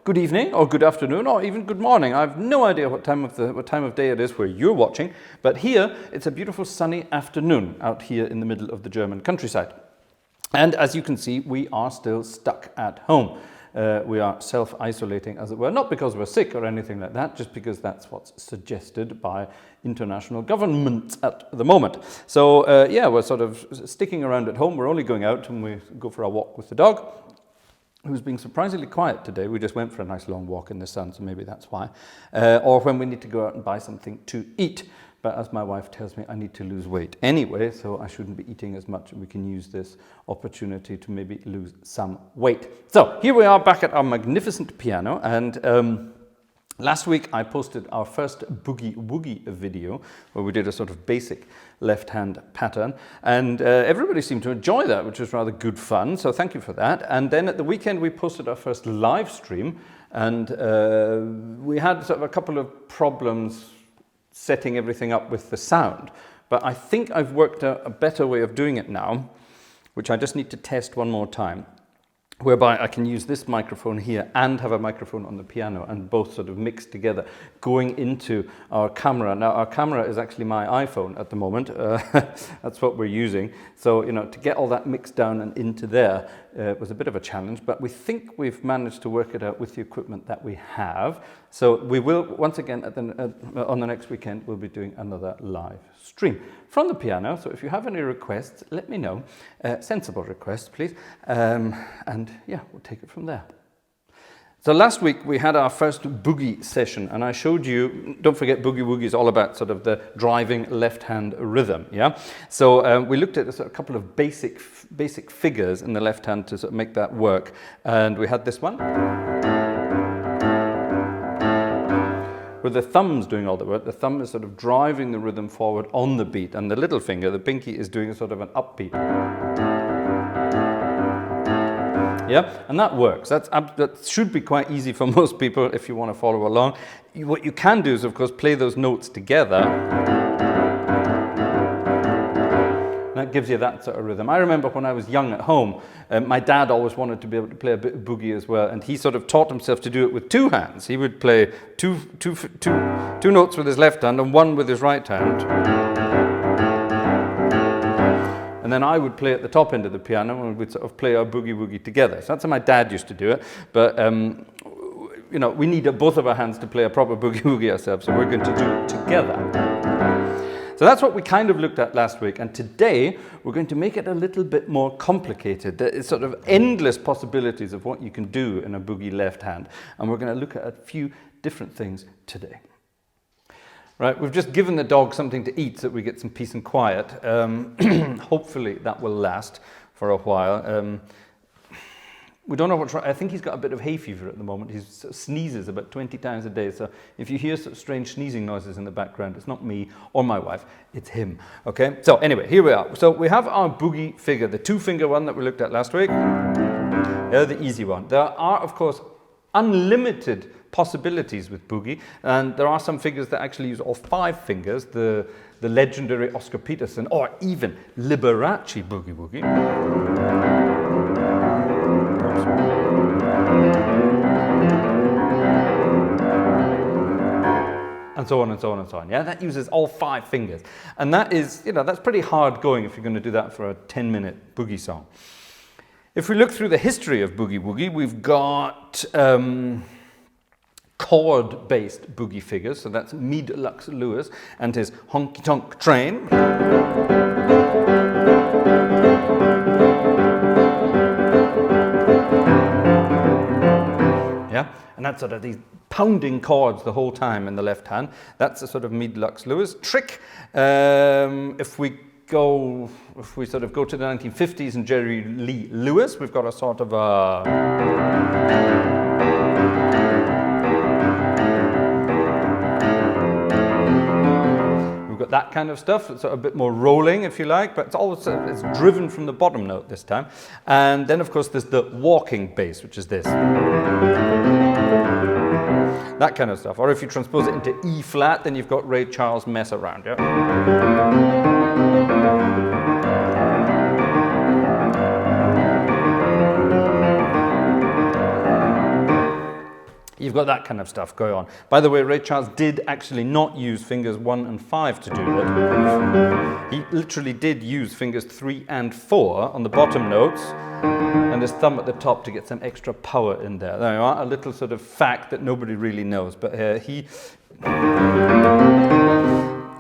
good evening, or good afternoon, or even good morning. I have no idea what time of day it is where you're watching, but here it's a beautiful sunny afternoon out here in the middle of the German countryside. And as you can see, we are still stuck at home. We are self-isolating, as it were, not because we're sick or anything like that, just because that's what's suggested by international governments at the moment. So yeah, we're sort of sticking around at home. We're only going out when we go for a walk with the dog, who's being surprisingly quiet today. We just went for a nice long walk in the sun, so maybe that's why. Or when we need to go out and buy something to eat. But as my wife tells me, I need to lose weight anyway, so I shouldn't be eating as much, and we can use this opportunity to maybe lose some weight. So here we are back at our magnificent piano, and last week I posted our first Boogie Woogie video, where we did a sort of basic left-hand pattern, and everybody seemed to enjoy that, which was rather good fun, so thank you for that. And then at the weekend we posted our first live stream, and we had sort of a couple of problems setting everything up with the sound. But I think I've worked out a better way of doing it now, which I just need to test one more time, whereby I can use this microphone here and have a microphone on the piano, and both sort of mixed together, going into our camera. Now, our camera is actually my iPhone at the moment. That's what we're using. So, you know, to get all that mixed down and into there was a bit of a challenge, but we think we've managed to work it out with the equipment that we have. So we will, once again, on the next weekend, we'll be doing another live stream from the piano. So if you have any requests, let me know. Sensible requests, please. And yeah, we'll take it from there. So last week we had our first boogie session, and I showed you, don't forget Boogie Woogie is all about sort of the driving left-hand rhythm, yeah? So we looked at a couple of basic figures in the left hand to sort of make that work, and we had this one, with the thumbs doing all the work. The thumb is sort of driving the rhythm forward on the beat, and the little finger, the pinky, is doing a sort of an upbeat. Yeah, and that works. That should be quite easy for most people if you want to follow along. What you can do is, of course, play those notes together. That gives you that sort of rhythm. I remember when I was young at home, my dad always wanted to be able to play a bit of boogie as well, and he sort of taught himself to do it with two hands. He would play two notes with his left hand and one with his right hand. And then I would play at the top end of the piano, and we'd sort of play our boogie woogie together. So that's how my dad used to do it. But you know, we need both of our hands to play a proper boogie woogie ourselves, so we're going to do it together. So that's what we kind of looked at last week, and today we're going to make it a little bit more complicated. There's sort of endless possibilities of what you can do in a boogie left hand, and we're going to look at a few different things today. Right, we've just given the dog something to eat so that we get some peace and quiet. Hopefully that will last for a while. We don't know what's right. I think he's got a bit of hay fever at the moment. He sort of sneezes about 20 times a day. So if you hear sort of strange sneezing noises in the background, it's not me or my wife, it's him. Okay, so anyway, here we are. So we have our boogie figure, the two-finger one that we looked at last week. They're the easy one. There are, of course, unlimited possibilities with boogie, and there are some figures that actually use all 5 fingers, the legendary Oscar Peterson, or even Liberace boogie woogie. And so on and so on and so on. Yeah, that uses all 5 fingers, and that is, you know, that's pretty hard going if you're going to do that for a 10-minute boogie song. If we look through the history of boogie woogie, we've got chord-based boogie figures, so that's Mead Lux Lewis and his Honky Tonk Train. Yeah, and that's sort of these pounding chords the whole time in the left hand. That's a sort of Mead Lux Lewis trick. If we sort of go to the 1950s and Jerry Lee Lewis, we've got a sort of that kind of stuff. It's a bit more rolling, if you like, but it's driven from the bottom note this time. And then, of course, there's the walking bass, which is this. That kind of stuff. Or if you transpose it into E flat, then you've got Ray Charles Mess Around, yeah? You've got that kind of stuff going on. By the way, Ray Charles did actually not use fingers 1 and 5 to do that. He literally did use fingers 3 and 4 on the bottom notes and his thumb at the top to get some extra power in there. There you are, a little sort of fact that nobody really knows, but a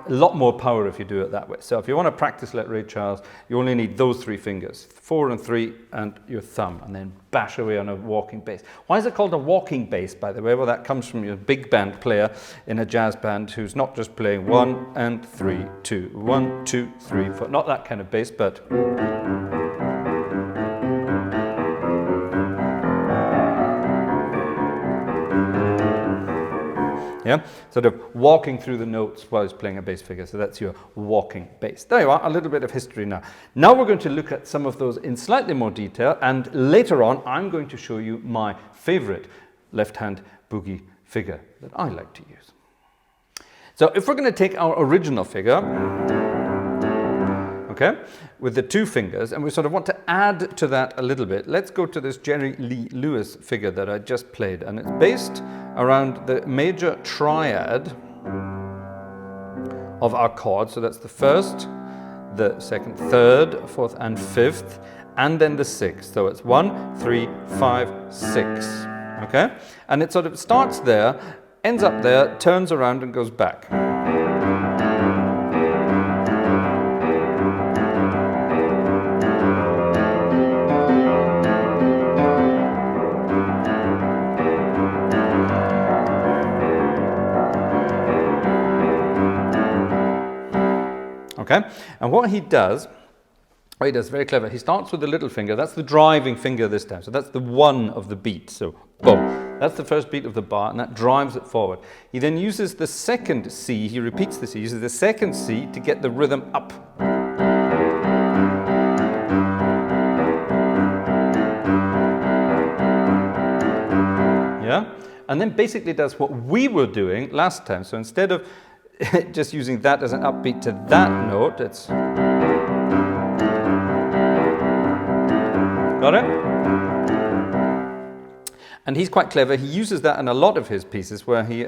lot more power if you do it that way. So if you want to practice like Ray Charles, you only need those 3 fingers, 4 and 3 and your thumb, and then bash away on a walking bass. Why is it called a walking bass, by the way? Well, that comes from your big band player in a jazz band who's not just playing 1 and 3, 2, 1, 2, 3, 4. Not that kind of bass, but yeah, sort of walking through the notes while he's playing a bass figure. So that's your walking bass. There you are, a little bit of history now. Now we're going to look at some of those in slightly more detail, and later on I'm going to show you my favorite left-hand boogie figure that I like to use. So if we're going to take our original figure, okay, with the 2 fingers, and we sort of want to add to that a little bit, let's go to this Jerry Lee Lewis figure that I just played, and it's based around the major triad of our chords. So that's the 1st, the 2nd, 3rd, 4th, and 5th, and then the 6th. So it's 1, 3, 5, 6. Okay? And it sort of starts there, ends up there, turns around, and goes back. Okay, and what he does very clever, he starts with the little finger, that's the driving finger this time, so that's the 1 of the beat, so boom, that's the first beat of the bar, and that drives it forward. He then uses the 2nd C, he repeats the C, uses the 2nd C to get the rhythm up. Yeah, and then basically does what we were doing last time, so instead of just using that as an upbeat to that note, it's... Got it? And he's quite clever. He uses that in a lot of his pieces where he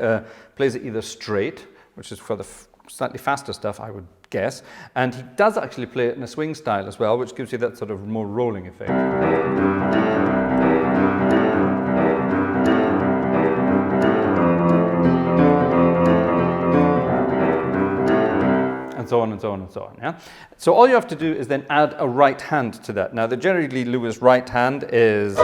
plays it either straight, which is for the slightly faster stuff, I would guess, and he does actually play it in a swing style as well, which gives you that sort of more rolling effect. And so on and so on and so on, yeah? So all you have to do is then add a right hand to that. Now the Jerry Lee Lewis right hand is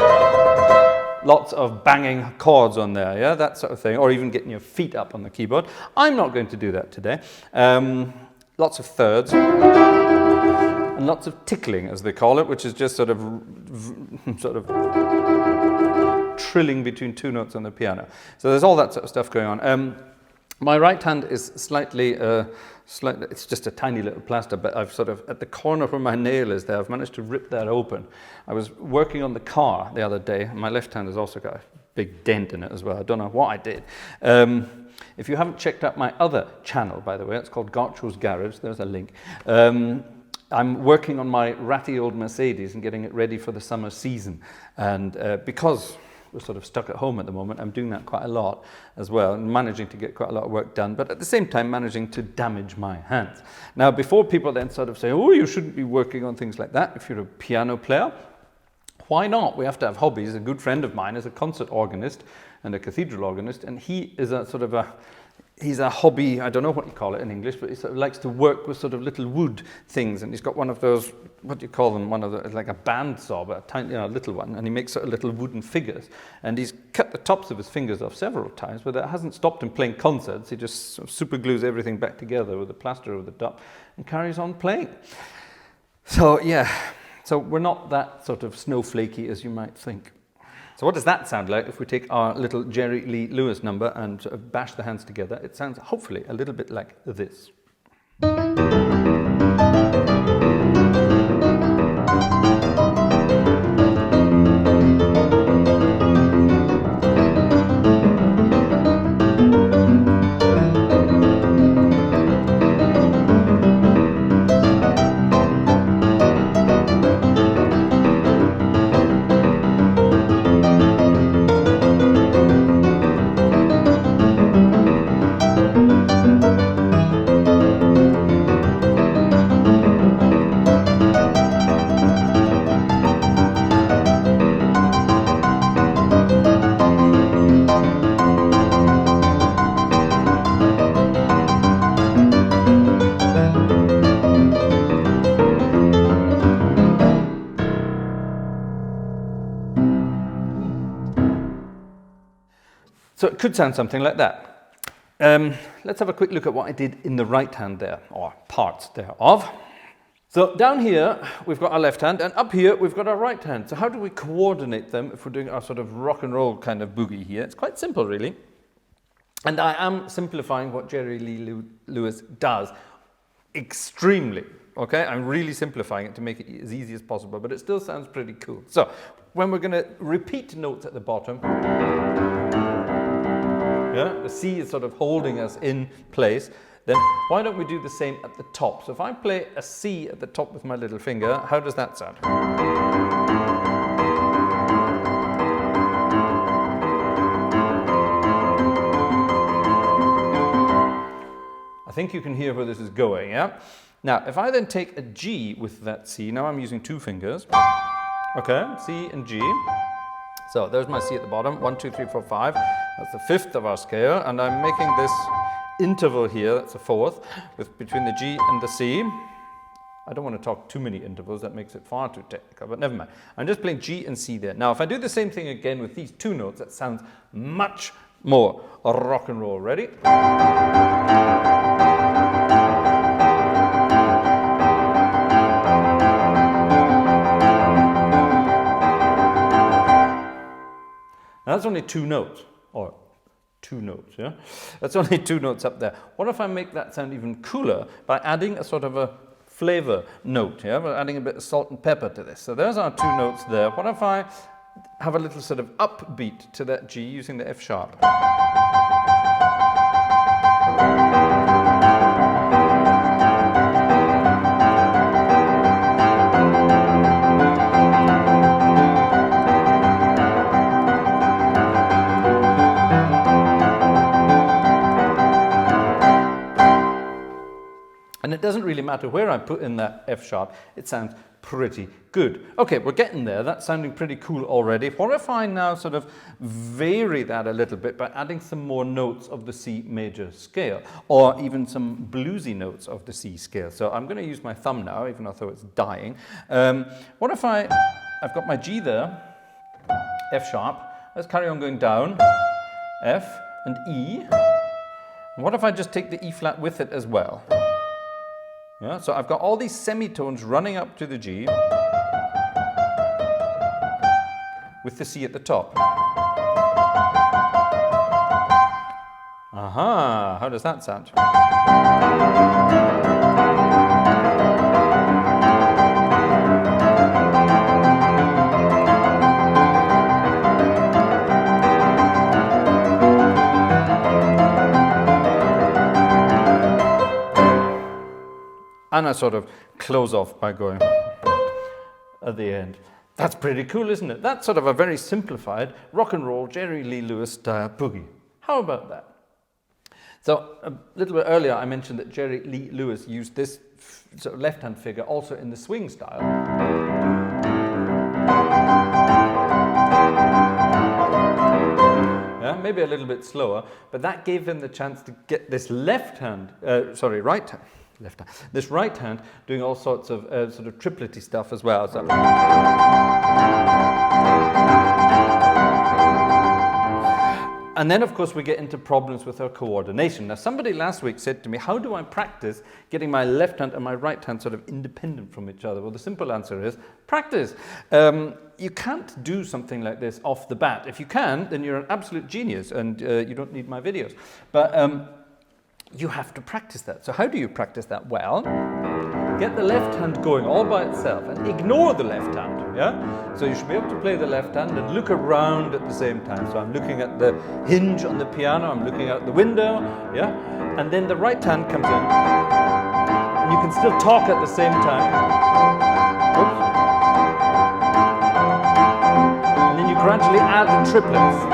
lots of banging chords on there, yeah? That sort of thing, or even getting your feet up on the keyboard. I'm not going to do that today. Lots of thirds, and lots of tickling, as they call it, which is just sort of trilling between 2 notes on the piano. So there's all that sort of stuff going on. My right hand is slightly, it's just a tiny little plaster, but I've sort of, at the corner where my nail is there, I've managed to rip that open. I was working on the car the other day, and my left hand has also got a big dent in it as well. I don't know what I did. If you haven't checked out my other channel, by the way, it's called Gartshore's Garage, there's a link. I'm working on my ratty old Mercedes and getting it ready for the summer season. And because we're sort of stuck at home at the moment, I'm doing that quite a lot as well, and managing to get quite a lot of work done, but at the same time managing to damage my hands. Now, before people then sort of say, oh, you shouldn't be working on things like that if you're a piano player, why not? We have to have hobbies. A good friend of mine is a concert organist and a cathedral organist, and he is a sort of he's a hobby, I don't know what you call it in English, but he sort of likes to work with sort of little wood things, and he's got one of those, what do you call them, one of the, like a bandsaw, but a tiny, little one, and he makes sort of little wooden figures, and he's cut the tops of his fingers off several times, but that hasn't stopped him playing concerts. He just sort of super glues everything back together with a plaster over the top and carries on playing. So yeah, so we're not that sort of snowflakey as you might think. So what does that sound like if we take our little Jerry Lee Lewis number and sort of bash the hands together? It sounds hopefully a little bit like this. So it could sound something like that. Let's have a quick look at what I did in the right hand there, or parts thereof. So down here, we've got our left hand, and up here, we've got our right hand. So how do we coordinate them if we're doing our sort of rock and roll kind of boogie here? It's quite simple, really. And I am simplifying what Jerry Lee Lewis does extremely. Okay, I'm really simplifying it to make it as easy as possible, but it still sounds pretty cool. So when we're going to repeat notes at the bottom, yeah, the C is sort of holding us in place, then why don't we do the same at the top? So if I play a C at the top with my little finger, how does that sound? I think you can hear where this is going, yeah? Now, if I then take a G with that C, now I'm using 2 fingers, okay, C and G. So there's my C at the bottom, 1, 2, 3, 4, 5. That's the 5th of our scale, and I'm making this interval here, that's the 4th, between the G and the C. I don't want to talk too many intervals, that makes it far too technical, but never mind. I'm just playing G and C there. Now, if I do the same thing again with these 2 notes, that sounds much more rock and roll. Ready? Now that's only 2 notes, or 2 notes, yeah? That's only 2 notes up there. What if I make that sound even cooler by adding a sort of a flavor note, yeah? We're adding a bit of salt and pepper to this. So there's our 2 notes there. What if I have a little sort of upbeat to that G using the F sharp? And it doesn't really matter where I put in that F sharp, it sounds pretty good. Okay, we're getting there. That's sounding pretty cool already. What if I now sort of vary that a little bit by adding some more notes of the C major scale, or even some bluesy notes of the C scale? So I'm going to use my thumb now, even though it's dying. What if I've got my G there, F sharp. Let's carry on going down, F and E. And what if I just take the E flat with it as well? Yeah, so I've got all these semitones running up to the G with the C at the top. Aha, how does that sound? And I sort of close off by going at the end. That's pretty cool, isn't it? That's sort of a very simplified rock and roll Jerry Lee Lewis style boogie. How about that? So a little bit earlier I mentioned that Jerry Lee Lewis used this sort of left-hand figure also in the swing style. Yeah, maybe a little bit slower, but that gave him the chance to get this right hand, this right hand doing all sorts of sort of triplety stuff as well. So. And then, of course, we get into problems with our coordination. Now, somebody last week said to me, how do I practice getting my left hand and my right hand sort of independent from each other? Well, the simple answer is practice. You can't do something like this off the bat. If you can, then you're an absolute genius and you don't need my videos. But you have to practice that. So how do you practice that? Well, get the left hand going all by itself and ignore the left hand, yeah? So you should be able to play the left hand and look around at the same time. So I'm looking at the hinge on the piano, I'm looking out the window, yeah? And then the right hand comes in and you can still talk at the same time. Oops. And then you gradually add the triplets.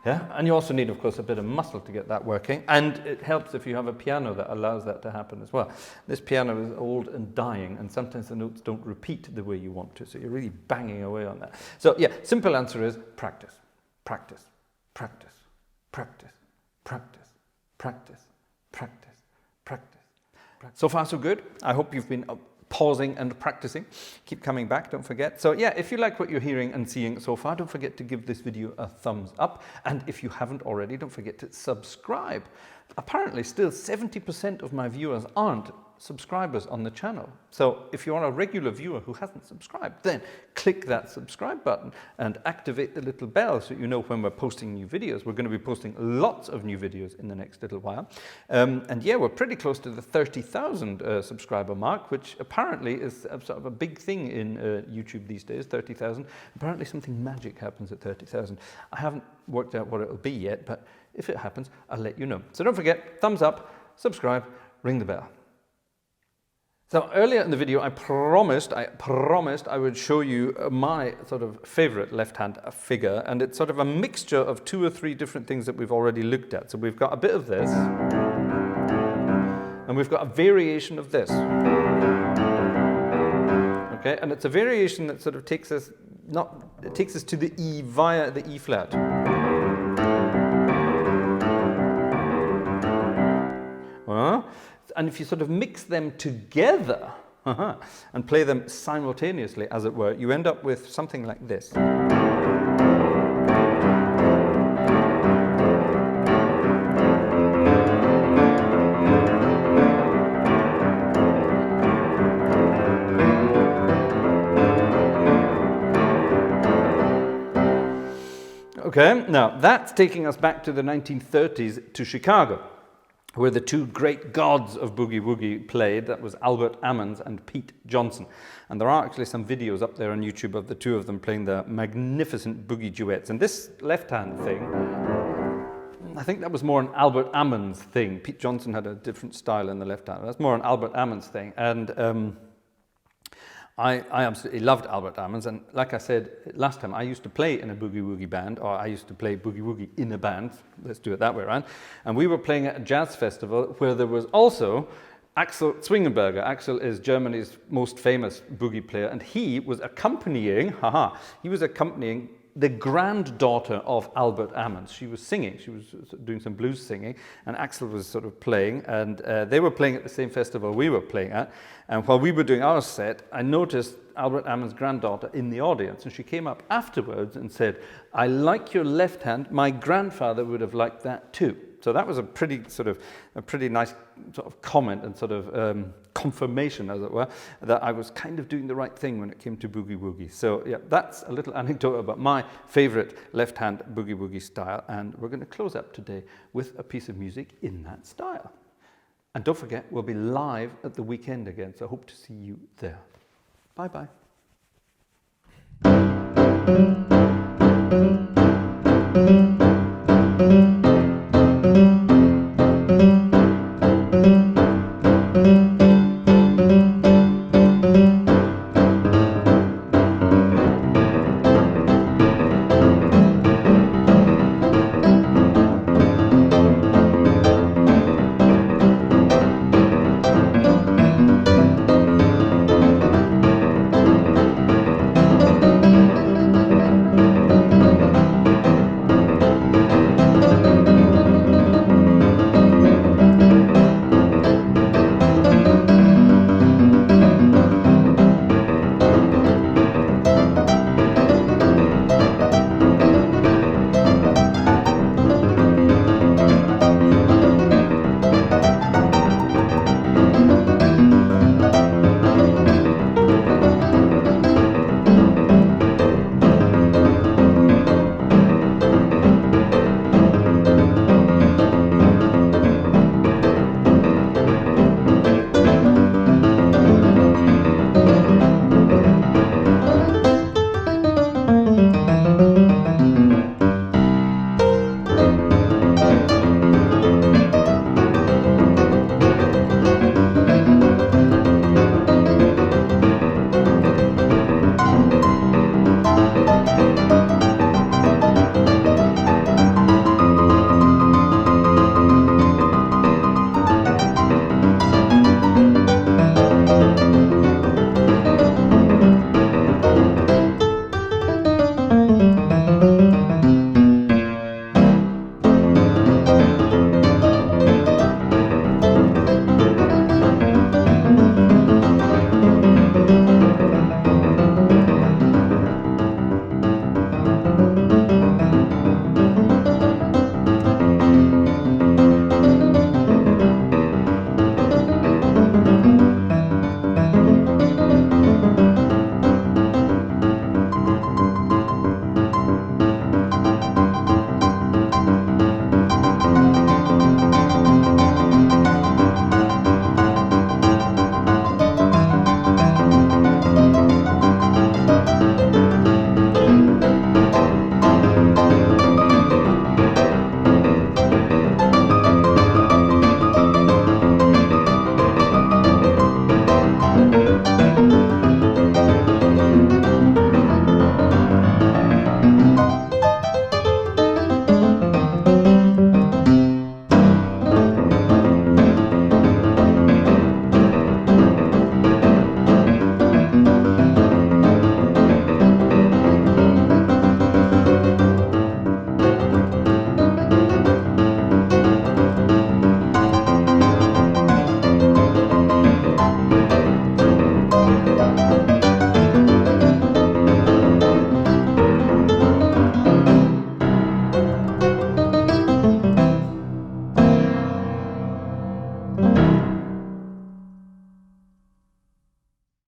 Yeah, and you also need, of course, a bit of muscle to get that working, and it helps if you have a piano that allows that to happen as well. This piano is old and dying, and sometimes the notes don't repeat the way you want to, so you're really banging away on that. So yeah, simple answer is practice, practice, practice, practice, practice, practice, practice, practice. So far, so good. I hope you've been pausing and practicing. Keep coming back, don't forget. So yeah, if you like what you're hearing and seeing so far, don't forget to give this video a thumbs up. And if you haven't already, don't forget to subscribe. Apparently, still 70% of my viewers aren't subscribers on the channel. So if you're a regular viewer who hasn't subscribed, then click that subscribe button and activate the little bell so you know when we're posting new videos. We're going to be posting lots of new videos in the next little while. And yeah, we're pretty close to the 30,000 subscriber mark, which apparently is sort of a big thing in YouTube these days, 30,000. Apparently something magic happens at 30,000. I haven't worked out what it'll be yet, but if it happens, I'll let you know. So don't forget, thumbs up, subscribe, ring the bell. So earlier in the video, I promised I would show you my sort of favorite left-hand figure, and it's sort of a mixture of 2 or 3 different things that we've already looked at. So we've got a bit of this, and we've got a variation of this. Okay, and it's a variation that sort of takes us to the E via the E flat. And if you sort of mix them together and play them simultaneously, as it were, you end up with something like this. Okay, now that's taking us back to the 1930s to Chicago, where the 2 great gods of Boogie Woogie played. That was Albert Ammons and Pete Johnson. And there are actually some videos up there on YouTube of the 2 of them playing their magnificent boogie duets. And this left-hand thing, I think that was more an Albert Ammons thing. Pete Johnson had a different style in the left hand. That's more an Albert Ammons thing. And I absolutely loved Albert Ammons, and like I said last time, I used to play in a Boogie Woogie band, or I used to play Boogie Woogie in a band, let's do it that way around, and we were playing at a jazz festival where there was also Axel Zwingenberger. Axel is Germany's most famous boogie player, and he was accompanying the granddaughter of Albert Ammons. She was singing, she was doing some blues singing, and Axel was sort of playing, and they were playing at the same festival we were playing at. And while we were doing our set, I noticed Albert Ammons' granddaughter in the audience, and she came up afterwards and said, "I like your left hand, my grandfather would have liked that too." So that was a pretty nice sort of comment and sort of confirmation, as it were, that I was kind of doing the right thing when it came to Boogie Woogie. So yeah, that's a little anecdote about my favorite left-hand Boogie Woogie style, and we're going to close up today with a piece of music in that style. And don't forget, we'll be live at the weekend again, so I hope to see you there. Bye-bye.